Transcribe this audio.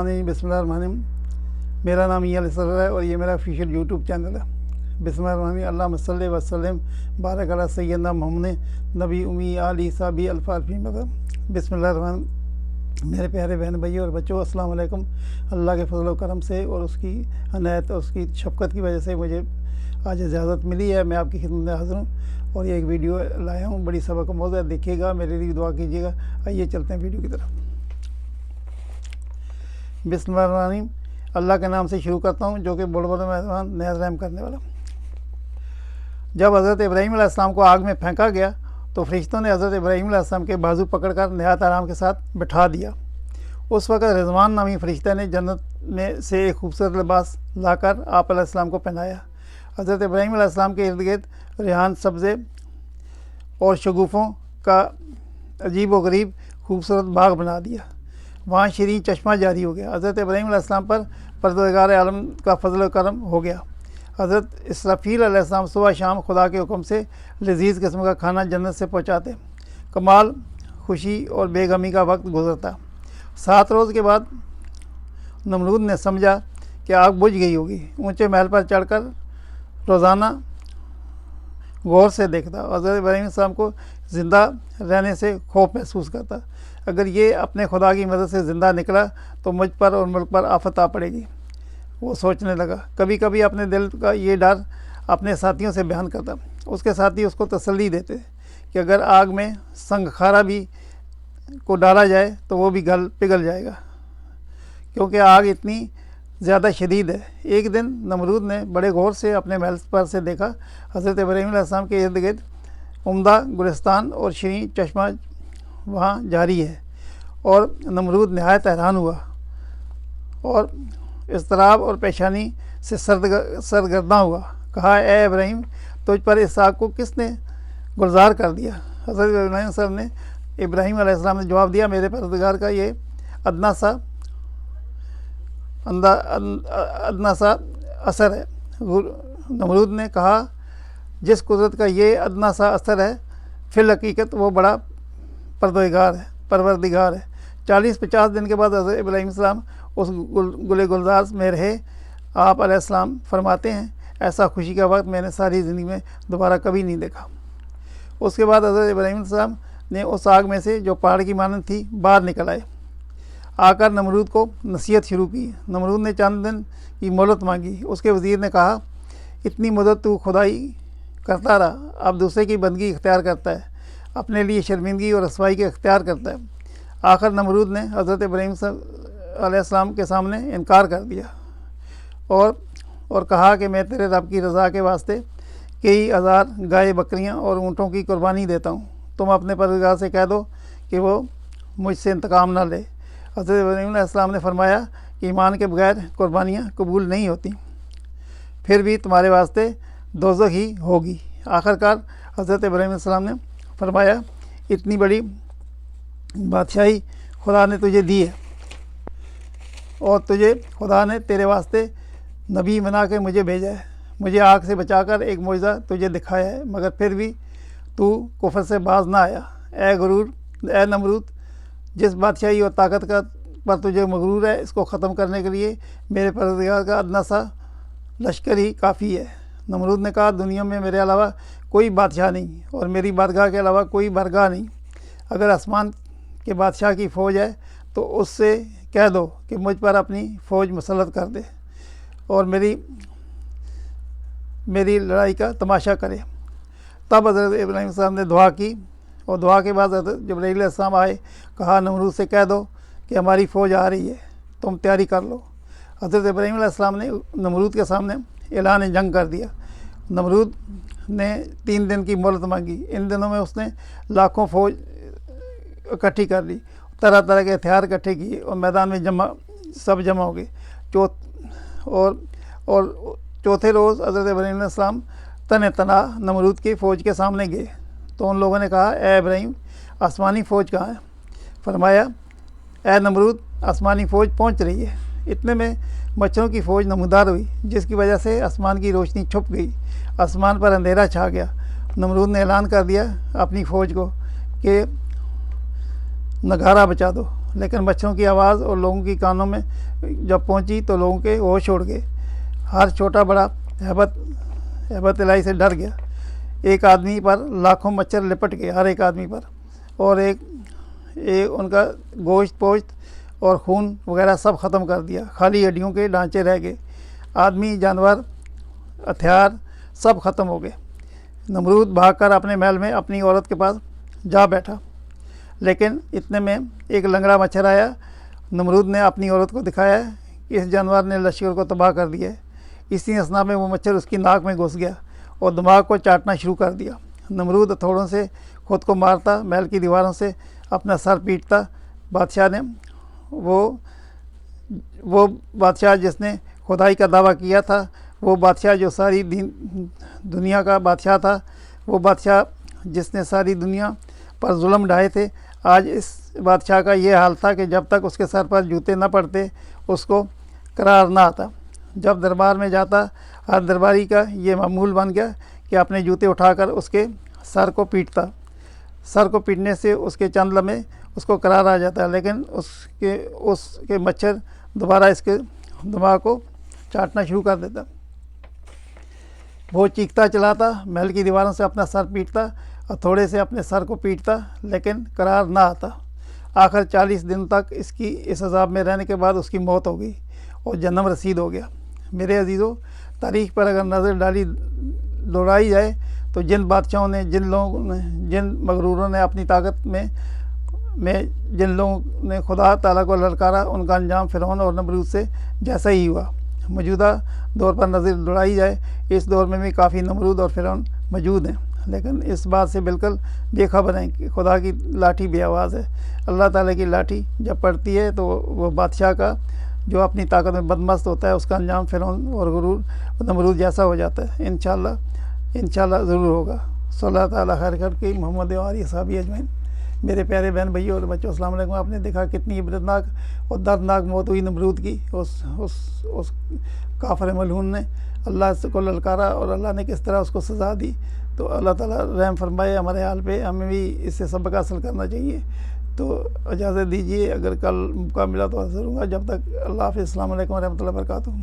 बिस्मिल्लाहिर्रहमानिर्रहीम। मेरा नाम ईयल इसर है और ये मेरा ऑफिशियल यूट्यूब चैनल है। बिस्मिल्लाहिर्रहमानिर्रहीम। अल्लाहुम्मा सल्लि व सल्लिम बारक अला सय्यदना मोहम्मद नबी उम्मी आली साबी अल्फ़ाल्फ़ी मदद। बिस्मिल्लाहिर्रहमानिर्रहीम। मेरे प्यारे बहन भाइयों और बच्चों, अस्सलाम वालेकुम। अल्लाह के फजल व करम से और उसकी अनायत और उसकी शफ़क़त की वजह से मुझे आज इजाज़त मिली है। मैं आपकी खिदमत में हाज़िर हूँ और ये एक वीडियो लाया हूँ। बड़ी सबक मौज़ूद है, देखिएगा, मेरे लिए दुआ कीजिएगा। आइए चलते हैं वीडियो की तरफ। बिस्मिल्लाहिर्रहमानिर्रहीम। अल्लाह के नाम से शुरू करता हूँ जो कि बड़े बड़े मेहमान नहायत रहम करने वाला। जब हज़रत इब्राहीम अलैहिस्सलाम को आग में फेंका गया तो फरिश्तों ने हज़रत इब्राहीम अलैहिस्सलाम के बाजू पकड़कर नहायत आराम के साथ बिठा दिया। उस वक़्त रिज़वान नामी फरिश्ते ने जन्नत में से एक खूबसूरत लिबास लाकर आप अलैहिस्सलाम को पहनाया। हज़रत इब्राहीम अलैहिस्सलाम के इर्द गिर्द रेहान सब्ज़े और शगुफ़ों का अजीब व गरीब खूबसूरत बाग बना दिया। वहाँ शीरीं चश्मा जारी हो गया। हज़रत इब्राहीम अलैहिस्सलाम पर परवरदिगार आलम का फजल व करम हो गया। हज़रत इसराफील अलैहिस्सलाम सुबह शाम खुदा के हुक्म से लजीज़ किस्म का खाना जन्नत से पहुँचाते। कमाल खुशी और बेगमी का वक्त गुजरता। 7 रोज़ के बाद नमरूद ने समझा कि आग बुझ गई होगी। ऊँचे महल पर चढ़कर रोज़ाना गौर से देखता। हज़रत इब्राहीम अलैहिस्सलाम को ज़िंदा रहने से खौफ महसूस करता। अगर ये अपने खुदा की मदद से ज़िंदा निकला तो मुझ पर और मुल्क पर आफत आ पड़ेगी। वो सोचने लगा। कभी कभी अपने दिल का ये डर अपने साथियों से बयान करता। उसके साथी उसको तसल्ली देते कि अगर आग में संगखारा भी को डाला जाए तो वो भी पिघल जाएगा, क्योंकि आग इतनी ज़्यादा शदीद है। एक दिन नमरूद ने बड़े गौर से अपने महल पर से देखा। हज़रत इब्राहीम अलैहिस्सलाम के इर्द गिर्द उम्दा गुलिस्तान और शीरीं चश्मा वहाँ जारी है और नमरूद नहायत हैरान हुआ और इज़्तिराब और पेशानी से सरगर्दा हुआ। कहा, ए इब्राहीम, तुझ पर इस आग को किसने गुलजार कर दिया? हज़रत इब्राहीम सर ने इब्राहीम अलैहिस्सलाम ने जवाब दिया, मेरे परवरदिगार का ये अदना सा असर है। नमरूद ने कहा, जिस कुदरत का ये अदना सा असर है, फिल हकीकत वो बड़ा परवरदिगार है। 40-50 दिन के बाद हज़रत इब्राहीम अलैहिस्सलाम उस गुलजार में रहे। आप अलैहिस्सलाम फरमाते हैं, ऐसा खुशी का वक्त मैंने सारी ज़िंदगी में दोबारा कभी नहीं देखा। उसके बाद हज़रत इब्राहीम अलैहिस्सलाम ने उस आग में से जो पहाड़ की मानद थी बाहर निकल आए। आकर नमरूद को नसीहत शुरू की। नमरूद ने चंद दिन की मोहलत मांगी। उसके वज़ीर ने कहा, इतनी मुद्दत तू खुदाई करता रहा, अब दूसरे की बंदगी इख्तियार करता है, अपने लिए शर्मिंदगी और रसवाई के इख्तियार करता है। आखिर नमरूद ने हज़रत इब्राहीम अलैहिस्सलाम के सामने इनकार कर दिया और कहा कि मैं तेरे रब की रज़ा के वास्ते कई हज़ार गाय बकरियां और ऊँटों की कुर्बानी देता हूँ। तुम अपने परवरदिगार से कह दो कि वो मुझसे इंतकाम ना ले। हज़रत इब्राहीम अलैहिस्सलाम ने फरमाया कि ईमान के बगैर कुर्बानियाँ कबूल नहीं होती, फिर भी तुम्हारे वास्ते दोज़ख ही होगी। आखिरकार हज़रत इब्राहीम अलैहिस्सलाम ने फरमाया, इतनी बड़ी बादशाही खुदा ने तुझे दी है और तुझे खुदा ने तेरे वास्ते नबी बना के मुझे भेजा है, मुझे आग से बचाकर एक मौजज़ा तुझे दिखाया है, मगर फिर भी तू कुफ्र से बाज ना आया। ए नमरूद, जिस बादशाही और ताकत का पर तुझे मगरूर है, इसको ख़त्म करने के लिए मेरे परवरदिगार का अदना सा लश्कर ही काफ़ी है। नमरूद ने कहा, दुनिया में मेरे अलावा कोई बादशाह नहीं और मेरी बारगाह के अलावा कोई बरगाह नहीं। अगर आसमान के बादशाह की फ़ौज है तो उससे कह दो कि मुझ पर अपनी फ़ौज मुसल्लत कर दे और मेरी लड़ाई का तमाशा करे। तब हज़रत इब्राहीम अलैहिस्सलाम ने दुआ की और दुआ के बाद हज़रत जिब्राईल अलैहिस्सलाम आए। कहा, नमरूद से कह दो कि हमारी फ़ौज आ रही है, तुम तैयारी कर लो। हज़रत इब्राहीम अलैहिस्सलाम ने नमरूद के सामने ऐलान जंग कर दिया। नमरूद ने 3 दिन की मोहलत मांगी। इन दिनों में उसने लाखों फ़ौज इकट्ठी कर ली, तरह तरह के हथियार इकट्ठे किए और मैदान में जमा हो गए। चौथे रोज़ हज़रत इब्राहीम अलैहिस्सलाम तने तना नमरूद की फ़ौज के सामने गए तो उन लोगों ने कहा, ए इब्राहीम, आसमानी फ़ौज कहाँ है? फरमाया, ए नमरूद, आसमानी फ़ौज पहुँच रही है। इतने में मच्छरों की फ़ौज नमूदार हुई, जिसकी वजह से आसमान की रोशनी छुप गई, आसमान पर अंधेरा छा गया। नमरूद ने ऐलान कर दिया अपनी फ़ौज को कि नगारा बजा दो। लेकिन मच्छरों की आवाज़ और लोगों की कानों में जब पहुंची तो लोगों के होश उड़ गए। हर छोटा बड़ा हैबत इलाही से डर गया। एक आदमी पर लाखों मच्छर लिपट गए, हर एक आदमी पर, और एक उनका गोश्त पोश्त और खून वगैरह सब ख़त्म कर दिया, खाली हड्डियों के ढांचे रह गए। आदमी, जानवर, हथियार सब ख़त्म हो गए। नमरूद भागकर अपने महल में अपनी औरत के पास जा बैठा, लेकिन इतने में एक लंगड़ा मच्छर आया। नमरूद ने अपनी औरत को दिखाया कि इस जानवर ने लश्कर को तबाह कर दिया है। इसी असना में वो मच्छर उसकी नाक में घुस गया और दिमाग को चाटना शुरू कर दिया। नमरूद हथौड़ों से खुद को मारता, महल की दीवारों से अपना सर पीटता। बादशाह ने वो बादशाह जिसने खुदाई का दावा किया था, वो बादशाह जो सारी दुनिया का बादशाह था, वो बादशाह जिसने सारी दुनिया पर जुल्म ढाए थे, आज इस बादशाह का ये हाल था कि जब तक उसके सर पर जूते न पड़ते उसको करार ना आता। जब दरबार में जाता, हर दरबारी का ये मामूल बन गया कि अपने जूते उठाकर उसके सर को पीटता। सर को पीटने से उसके चंद लम्हे उसको करार आ जाता है, लेकिन उसके मच्छर दोबारा इसके दिमाग को चाटना शुरू कर देता। वो चीखता चलाता, महल की दीवारों से अपना सर पीटता और थोड़े से अपने सर को पीटता, लेकिन करार ना आता। आखिर 40 दिन तक इस अजाब में रहने के बाद उसकी मौत हो गई और जन्म रसीद हो गया। मेरे अजीज़ों, तारीख़ पर अगर नज़र दौड़ाई जाए तो जिन बादशाहों ने, जिन मगरूरों ने अपनी ताकत में जिन लोगों ने खुदा ताला को ललकारा, उनका अंजाम फ़िरौन और नमरूद से जैसा ही हुआ। मौजूदा दौर पर नज़र दौड़ाई जाए, इस दौर में भी काफ़ी नमरूद और फ़िरौन मौजूद हैं, लेकिन इस बात से बिल्कुल बेखबर हैं कि खुदा की लाठी बेआवाज़ है। अल्लाह ताला की लाठी जब पड़ती है तो वो बादशाह का जो अपनी ताकत में बदमस्त होता है, उसका अंजाम फ़िरौन और गुरूर नमरूद जैसा हो जाता है। इंशाल्लाह ज़रूर होगा। सल्लल्लाहु ताला खैर करके मोहम्मद और सहाबी अजमैन। मेरे प्यारे बहन भाइयों और बच्चों, अस्सलाम वालेकुम। आपने देखा कितनी इबरतनाक और दर्दनाक मौत हुई नमरूद की। उस काफिर मलऊन ने अल्लाह को ललकारा और अल्लाह ने किस तरह उसको सज़ा दी। तो अल्लाह ताला रहम फरमाए हमारे हाल पे, हमें भी इससे सबक हासिल करना चाहिए। तो इजाज़त दीजिए, अगर कल मौका मिला तो हाज़िर होऊंगा। जब तक अल्लाह हाफ़िज़, अस्सलाम वालेकुम व रहमतुल्लाहि व बरकातुहू।